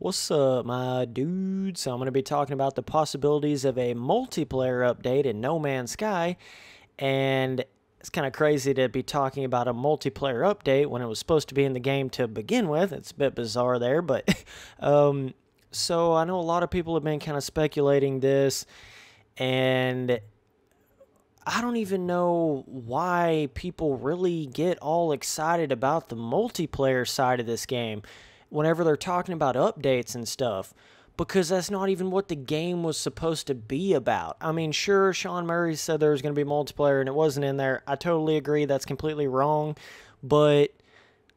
What's up, my dude? So I'm going to be talking about the possibilities of a multiplayer update in No Man's Sky, and it's kind of crazy to be talking about a multiplayer update when it was supposed to be in the game to begin with. It's a bit bizarre there, but so I know a lot of people have been kind of speculating this, and I don't even know why people really get all excited about the multiplayer side of this game whenever they're talking about updates and stuff, because that's not even what the game was supposed to be about. I mean, sure, Sean Murray said there was going to be multiplayer and it wasn't in there. I totally agree, that's completely wrong. But,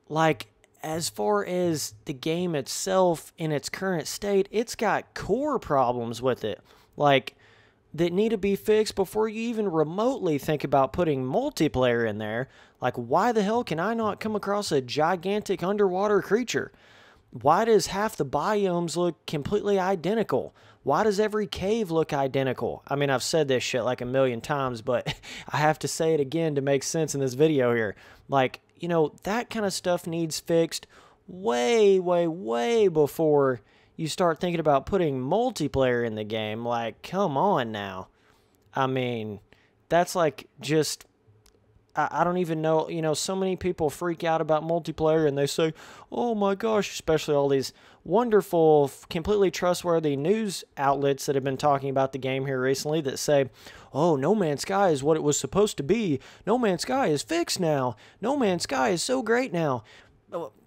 like, as far as the game itself in its current state, it's got core problems with it. Like, that need to be fixed before you even remotely think about putting multiplayer in there. Like, why the hell can I not come across a gigantic underwater creature? Why does half the biomes look completely identical? Why does every cave look identical? I mean, I've said this shit like a million times, but I have to say it again to make sense in this video here. Like, that kind of stuff needs fixed way, way, way before you start thinking about putting multiplayer in the game. Like, come on now. I mean, that's like just I don't even know, so many people freak out about multiplayer and they say, oh my gosh, especially all these wonderful, completely trustworthy news outlets that have been talking about the game here recently that say, oh, No Man's Sky is what it was supposed to be. No Man's Sky is fixed now. No Man's Sky is so great now.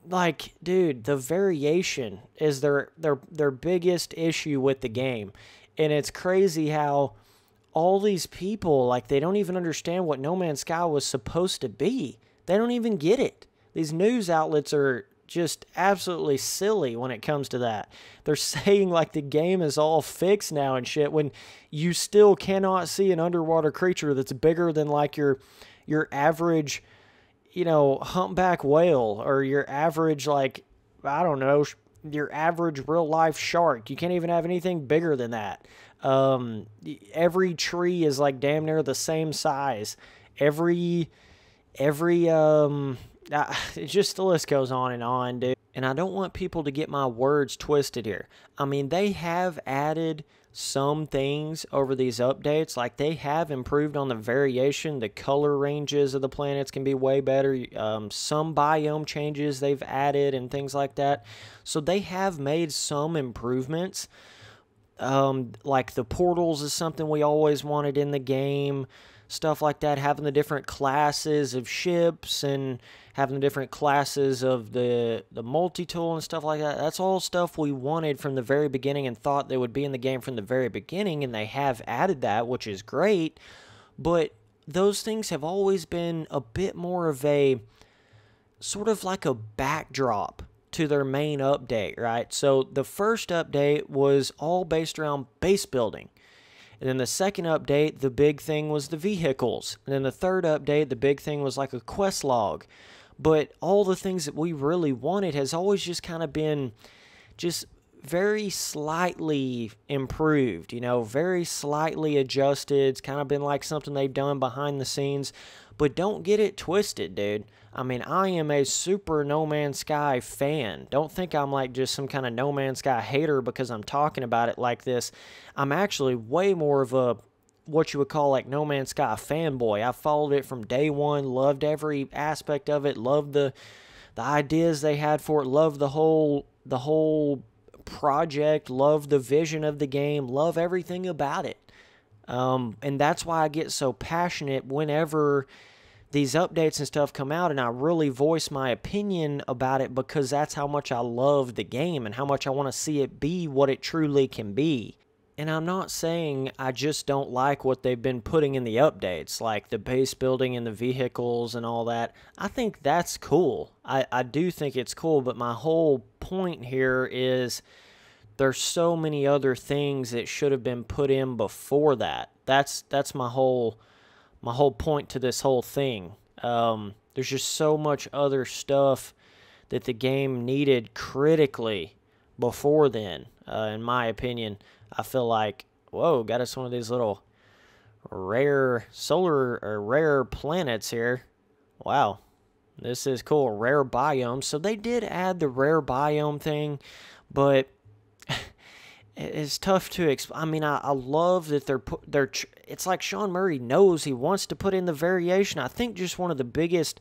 Like, dude, the variation is their biggest issue with the game. And it's crazy how all these people, like, they don't even understand what No Man's Sky was supposed to be. They don't even get it. These news outlets are just absolutely silly when it comes to that. They're saying, like, the game is all fixed now and shit when you still cannot see an underwater creature that's bigger than, like, your average, humpback whale or your average, like, I don't know, your average real life shark. You can't even have anything bigger than that. Every tree is like damn near the same size. Every it just, the list goes on, dude. And I don't want people to get my words twisted here. I mean, they have added some things over these updates. Like, they have improved on the variation. The color ranges of the planets can be way better. Some biome changes they've added and things like that. So they have made some improvements. Like the portals is something we always wanted in the game. Stuff like that, having the different classes of ships and having the different classes of the multi-tool and stuff like that. That's all stuff we wanted from the very beginning and thought they would be in the game from the very beginning, and they have added that, which is great. But those things have always been a bit more of a sort of like a backdrop to their main update, right? So the first update was all based around base building. And then the second update, the big thing was the vehicles. And then the third update, the big thing was like a quest log. But all the things that we really wanted has always just kind of been just very slightly improved, very slightly adjusted. It's kind of been like something they've done behind the scenes. But don't get it twisted, dude. I mean, I am a super No Man's Sky fan. Don't think I'm like just some kind of No Man's Sky hater because I'm talking about it like this. I'm actually way more of a, what you would call like No Man's Sky fanboy. I followed it from day one, loved every aspect of it, loved the ideas they had for it, loved the whole project, loved the vision of the game, love everything about it. And that's why I get so passionate whenever these updates and stuff come out, and I really voice my opinion about it because that's how much I love the game and how much I want to see it be what it truly can be. And I'm not saying I just don't like what they've been putting in the updates, like the base building and the vehicles and all that. I think that's cool. I do think it's cool, but my whole point here is there's so many other things that should have been put in before that. That's my whole point to this whole thing. There's just so much other stuff that the game needed critically before then. In my opinion, I feel like, whoa, got us one of these little rare solar or rare planets here. Wow, this is cool. Rare biome. So they did add the rare biome thing, but it's tough to explain. I mean, I love that it's like Sean Murray knows he wants to put in the variation. I think just one of the biggest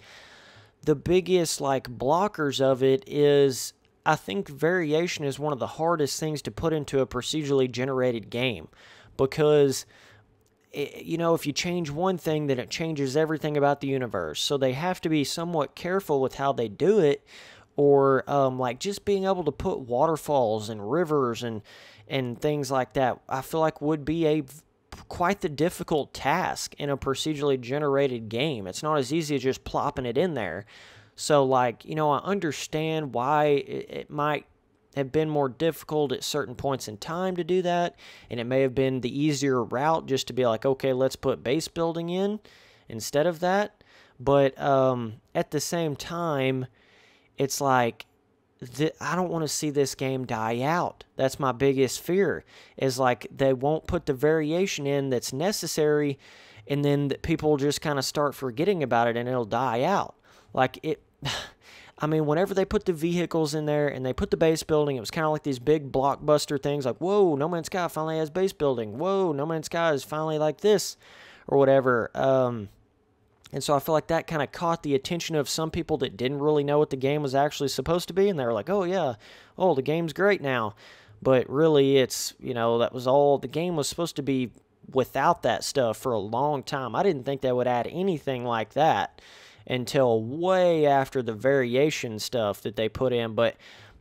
like blockers of it is I think variation is one of the hardest things to put into a procedurally generated game because if you change one thing, then it changes everything about the universe. So they have to be somewhat careful with how they do it, or like just being able to put waterfalls and rivers and things like that. I feel like would be quite the difficult task in a procedurally generated game. It's not as easy as just plopping it in there. So like, I understand why it might have been more difficult at certain points in time to do that, and it may have been the easier route just to be like, okay, let's put base building in instead of that. But at the same time, it's like I don't want to see this game die out. That's my biggest fear, is like they won't put the variation in that's necessary, and then people just kind of start forgetting about it and it'll die out. Like it I mean, whenever they put the vehicles in there and they put the base building, it was kind of like these big blockbuster things like, whoa, No Man's Sky finally has base building. Whoa, No Man's Sky is finally like this or whatever. And so I feel like that kind of caught the attention of some people that didn't really know what the game was actually supposed to be. And they were like, oh, yeah, oh, the game's great now. But really, it's, that was all. The game was supposed to be without that stuff for a long time. I didn't think they would add anything like that until way after the variation stuff that they put in. But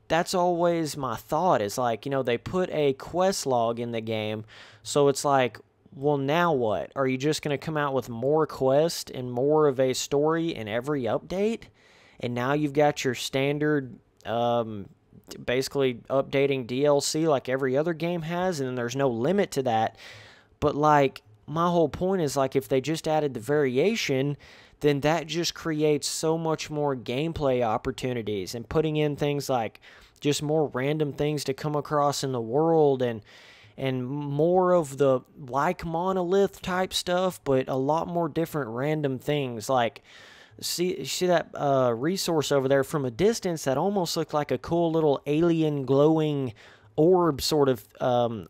that's always my thought, is like, they put a quest log in the game, so it's like, well, now what? Are you just going to come out with more quests and more of a story in every update? And now you've got your standard, basically updating DLC like every other game has, and then there's no limit to that. But like, my whole point is like, if they just added the variation, then that just creates so much more gameplay opportunities, and putting in things like just more random things to come across in the world, and more of the like monolith type stuff, but a lot more different random things. Like, see that resource over there from a distance that almost looked like a cool little alien glowing orb sort of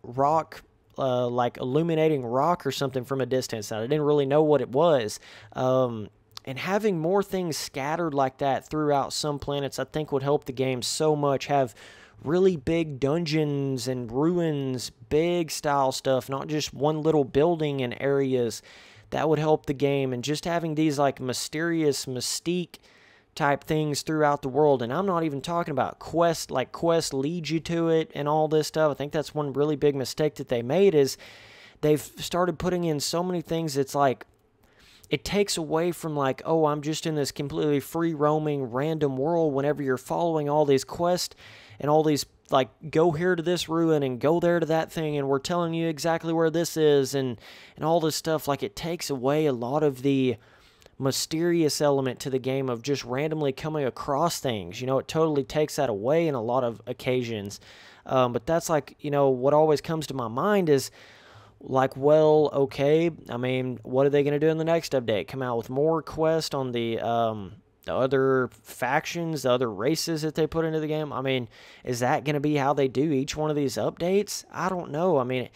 rock, like illuminating rock or something from a distance. I didn't really know what it was. And having more things scattered like that throughout some planets, I think would help the game so much. Have really big dungeons and ruins, big style stuff, not just one little building and areas. That would help the game. And just having these like mysterious mystique type things throughout the world. And I'm not even talking about quests, like quests lead you to it and all this stuff. I think that's one really big mistake that they made, is they've started putting in so many things. It's like, it takes away from like, oh, I'm just in this completely free roaming random world, whenever you're following all these quests and all these, like, go here to this ruin and go there to that thing, and we're telling you exactly where this is, and all this stuff. Like, it takes away a lot of the mysterious element to the game of just randomly coming across things. It totally takes that away in a lot of occasions. But that's like, what always comes to my mind is, like, well, okay, I mean, what are they going to do in the next update? Come out with more quests on the other factions, the other races that they put into the game? I mean, is that going to be how they do each one of these updates? I don't know. I mean,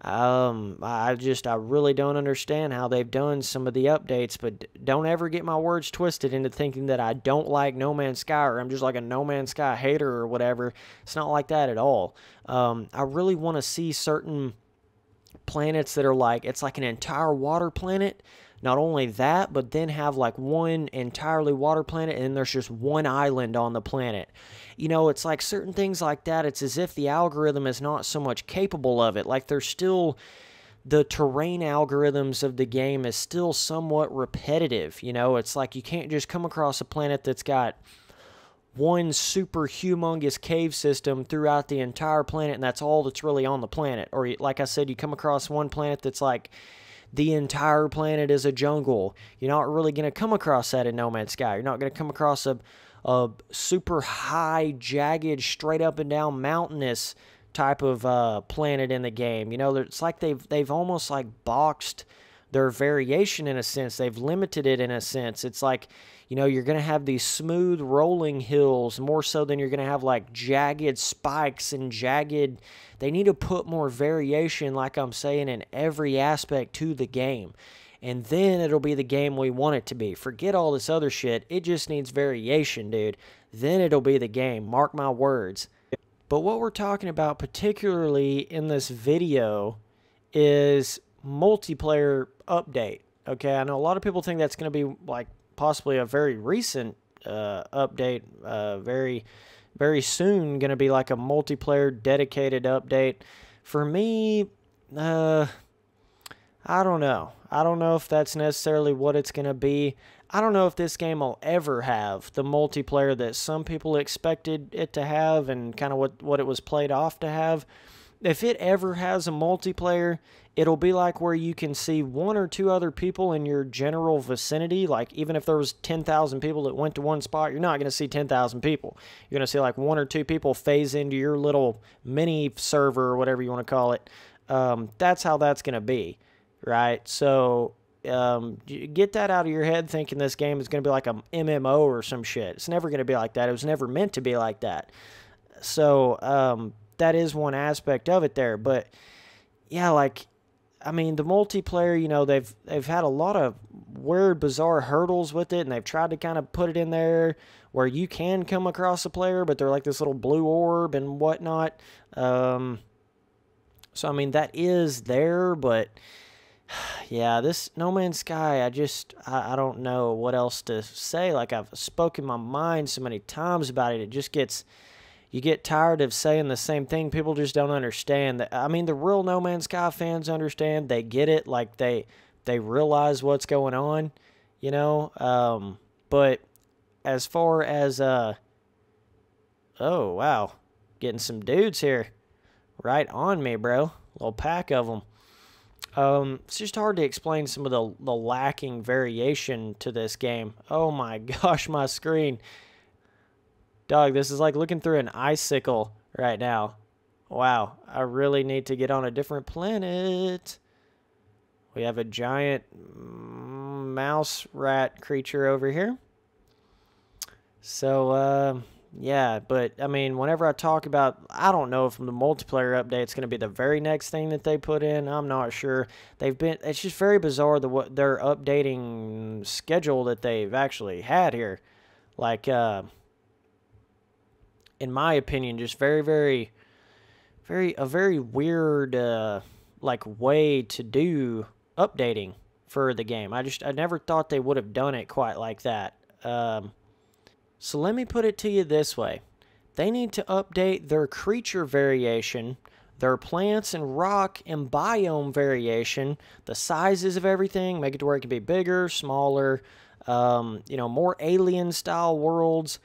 I really don't understand how they've done some of the updates, but don't ever get my words twisted into thinking that I don't like No Man's Sky, or I'm just like a No Man's Sky hater or whatever. It's not like that at all. I really want to see certain planets that are like, it's like an entire water planet. Not only that, but then have like one entirely water planet, and then there's just one island on the planet. It's like certain things like that. It's as if the algorithm is not so much capable of it. Like, there's still, the terrain algorithms of the game is still somewhat repetitive. It's like you can't just come across a planet that's got one super humongous cave system throughout the entire planet, and that's all that's really on the planet. Or, like I said, you come across one planet that's like, the entire planet is a jungle. You're not really going to come across that in No Man's Sky. You're not going to come across a super high, jagged, straight up and down mountainous type of planet in the game. It's like they've almost like boxed their variation in a sense. They've limited it in a sense. It's like, You know, you're going to have these smooth rolling hills more so than you're going to have like jagged spikes and jagged. They need to put more variation, like I'm saying, in every aspect to the game. And then it'll be the game we want it to be. Forget all this other shit. It just needs variation, dude. Then it'll be the game. Mark my words. But what we're talking about particularly in this video is multiplayer update. Okay, I know a lot of people think that's going to be like possibly a very recent update, very, very soon going to be like a multiplayer dedicated update. For me, I don't know. I don't know if that's necessarily what it's going to be. I don't know if this game will ever have the multiplayer that some people expected it to have and kind of what it was played off to have. If it ever has a multiplayer, it'll be like where you can see one or two other people in your general vicinity. Like, even if there was 10,000 people that went to one spot, you're not going to see 10,000 people. You're going to see like one or two people phase into your little mini server or whatever you want to call it. That's how that's going to be, right? So get that out of your head thinking this game is going to be like a MMO or some shit. It's never going to be like that. It was never meant to be like that. So that is one aspect of it there. But yeah, like, I mean, the multiplayer, you know, they've had a lot of weird, bizarre hurdles with it, and they've tried to kind of put it in there where you can come across a player, but they're like this little blue orb and whatnot. So, I mean, that is there, but yeah, this No Man's Sky, I don't know what else to say. Like, I've spoken my mind so many times about it, it just gets... You get tired of saying the same thing. People just don't understand. I mean, the real No Man's Sky fans understand. They get it. Like, they realize what's going on, you know? But as far as... oh, wow. Getting some dudes here. Right on me, bro. A little pack of them. It's just hard to explain some of the lacking variation to this game. Oh, my gosh, my screen. Dog, this is like looking through an icicle right now. Wow, I really need to get on a different planet. We have a giant mouse rat creature over here. So, yeah, but, I mean, whenever I talk about, I don't know if the multiplayer update's going to be the very next thing that they put in. I'm not sure. It's just very bizarre what their updating schedule that they've actually had here. Like, in my opinion, just very, very, a very weird, like, way to do updating for the game. I never thought they would have done it quite like that. So let me put it to you this way. They need to update their creature variation, their plants and rock and biome variation, the sizes of everything, make it to where it can be bigger, smaller, you know, more alien-style worlds.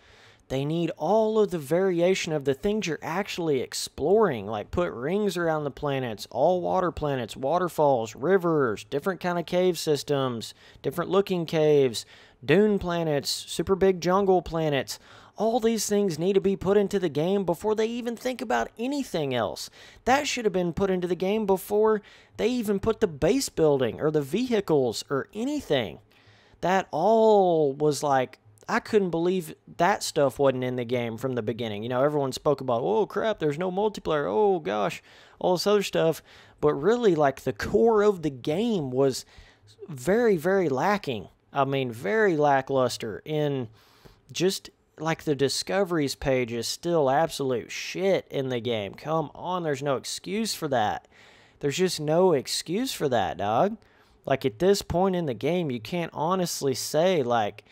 They need all of the variation of the things you're actually exploring, like put rings around the planets, all water planets, waterfalls, rivers, different kind of cave systems, different looking caves, dune planets, super big jungle planets. All these things need to be put into the game before they even think about anything else. That should have been put into the game before they even put the base building or the vehicles or anything. That all was like, I couldn't believe that stuff wasn't in the game from the beginning. You know, everyone spoke about, oh, crap, there's no multiplayer. Oh, gosh, all this other stuff. But really, like, the core of the game was very, very lacking. I mean, very lackluster. In just, like, the discoveries page is still absolute shit in the game. Come on, there's no excuse for that. There's just no excuse for that, dog. Like, at this point in the game, you can't honestly say, like...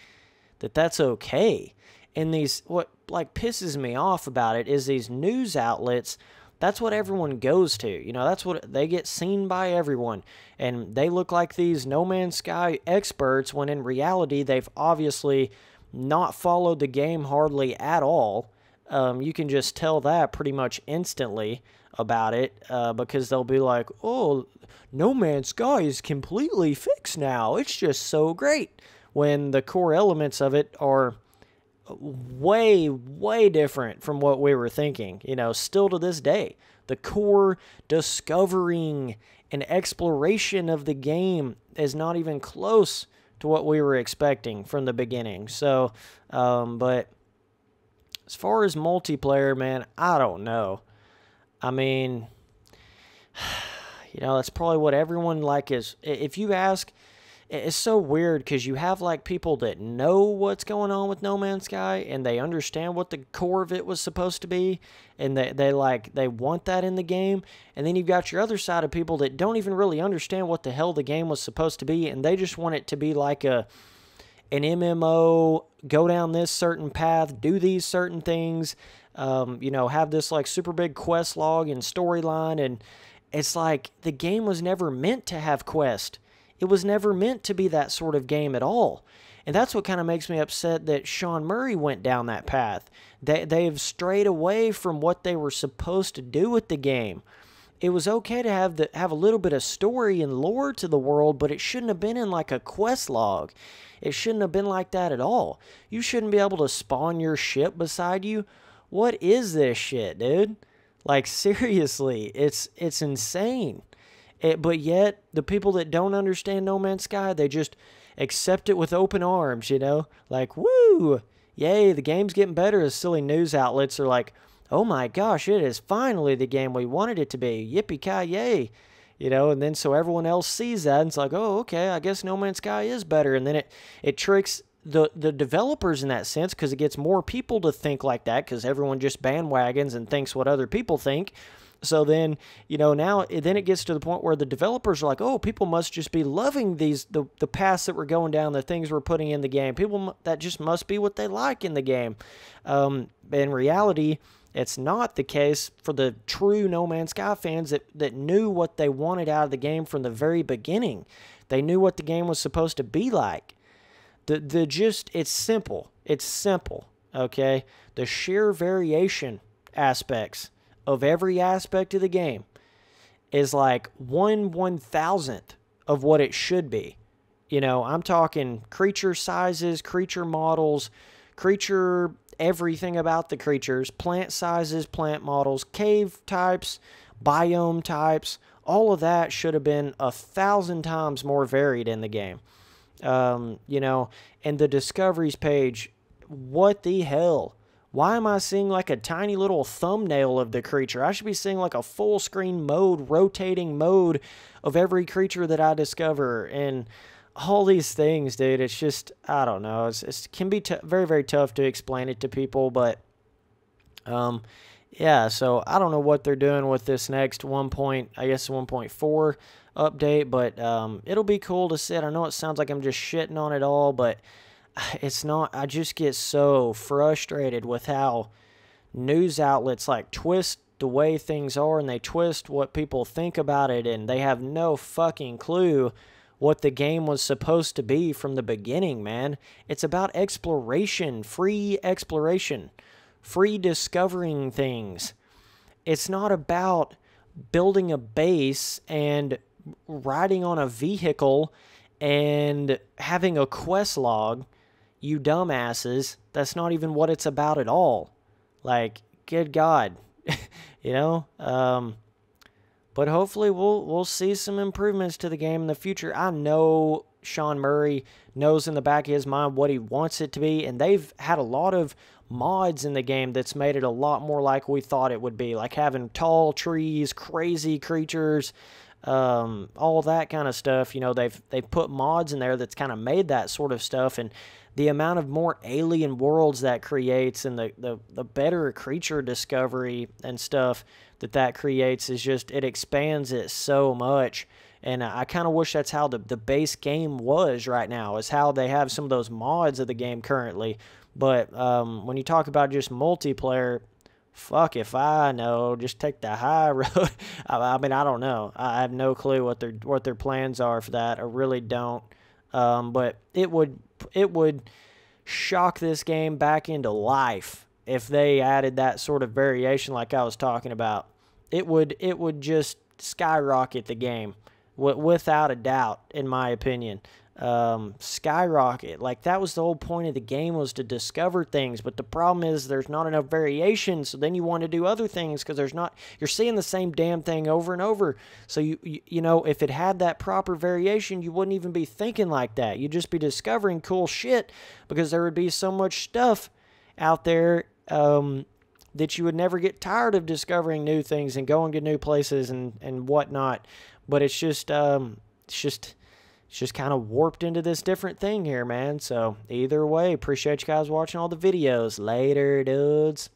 that's okay. And what like pisses me off about it is these news outlets, that's what everyone goes to. You know, that's what they get seen by everyone. And they look like these No Man's Sky experts when in reality they've obviously not followed the game hardly at all. You can just tell that pretty much instantly about it because they'll be like, oh, No Man's Sky is completely fixed now. It's just so great. When the core elements of it are way, way different from what we were thinking. You know, still to this day, the core discovering and exploration of the game is not even close to what we were expecting from the beginning. So, but as far as multiplayer, man, I don't know. I mean, that's probably what everyone is. If you ask, it's so weird because you have people that know what's going on with No Man's Sky and they understand what the core of it was supposed to be, and they want that in the game. And then you've got your other side of people that don't even really understand what the hell the game was supposed to be, and they just want it to be like an MMO, go down this certain path, do these certain things, have this super big quest log and storyline. And it's the game was never meant to have quest. It was never meant to be that sort of game at all. And that's what kind of makes me upset that Sean Murray went down that path. They've strayed away from what they were supposed to do with the game. It was okay to have a little bit of story and lore to the world, but it shouldn't have been in a quest log. It shouldn't have been like that at all. You shouldn't be able to spawn your ship beside you. What is this shit, dude? Seriously, it's insane. But yet, the people that don't understand No Man's Sky, they just accept it with open arms, woo! Yay, the game's getting better. As silly news outlets are like, oh my gosh, it is finally the game we wanted it to be. Yippee-ki-yay. And then so everyone else sees that and it's like, oh, okay, I guess No Man's Sky is better. And then it tricks the developers in that sense because it gets more people to think like that because everyone just bandwagons and thinks what other people think. So then, now then it gets to the point where the developers are like, oh, people must just be loving the paths that we're going down, the things we're putting in the game. That just must be what they like in the game. In reality, it's not the case for the true No Man's Sky fans that knew what they wanted out of the game from the very beginning. They knew what the game was supposed to be like. It's simple. It's simple, okay? The sheer variation aspects of every aspect of the game is 1/1000th of what it should be. I'm talking creature sizes, creature models, creature everything about the creatures, plant sizes, plant models, cave types, biome types. All of that should have been 1,000 times more varied in the game. And the discoveries page, what the hell? Why am I seeing a tiny little thumbnail of the creature? I should be seeing a full screen mode, rotating mode of every creature that I discover and all these things, dude. It's just, I don't know. It can be very, very tough to explain it to people, but yeah, so I don't know what they're doing with this next 1.4 update, but it'll be cool to see it. I know it sounds like I'm just shitting on it all, but it's not. I just get so frustrated with how news outlets twist the way things are, and they twist what people think about it, and they have no fucking clue what the game was supposed to be from the beginning, man. It's about exploration, free discovering things. It's not about building a base and riding on a vehicle and having a quest log. You dumbasses, that's not even what it's about at all. Good God. But hopefully we'll see some improvements to the game in the future. I know Sean Murray knows in the back of his mind what he wants it to be, and they've had a lot of mods in the game that's made it a lot more like we thought it would be, having tall trees, crazy creatures, all that kind of stuff. They've put mods in there that's kind of made that sort of stuff, and the amount of more alien worlds that creates and the better creature discovery and stuff that creates is just, it expands it so much. And I kind of wish that's how the base game was right now, is how they have some of those mods of the game currently. But when you talk about just multiplayer, fuck if I know. Just take the high road. I mean, I don't know. I have no clue what their plans are for that. I really don't. But it would shock this game back into life if they added that sort of variation like I was talking about. It would just skyrocket the game without a doubt, in my opinion. skyrocket. Like, that was the whole point of the game, was to discover things. But the problem is there's not enough variation, so then you want to do other things because there's not, you're seeing the same damn thing over and over. So you know, if it had that proper variation, you wouldn't even be thinking like that. You'd just be discovering cool shit because there would be so much stuff out there that you would never get tired of discovering new things and going to new places and whatnot. But it's just kind of warped into this different thing here, man. So either way, appreciate you guys watching all the videos. Later, dudes.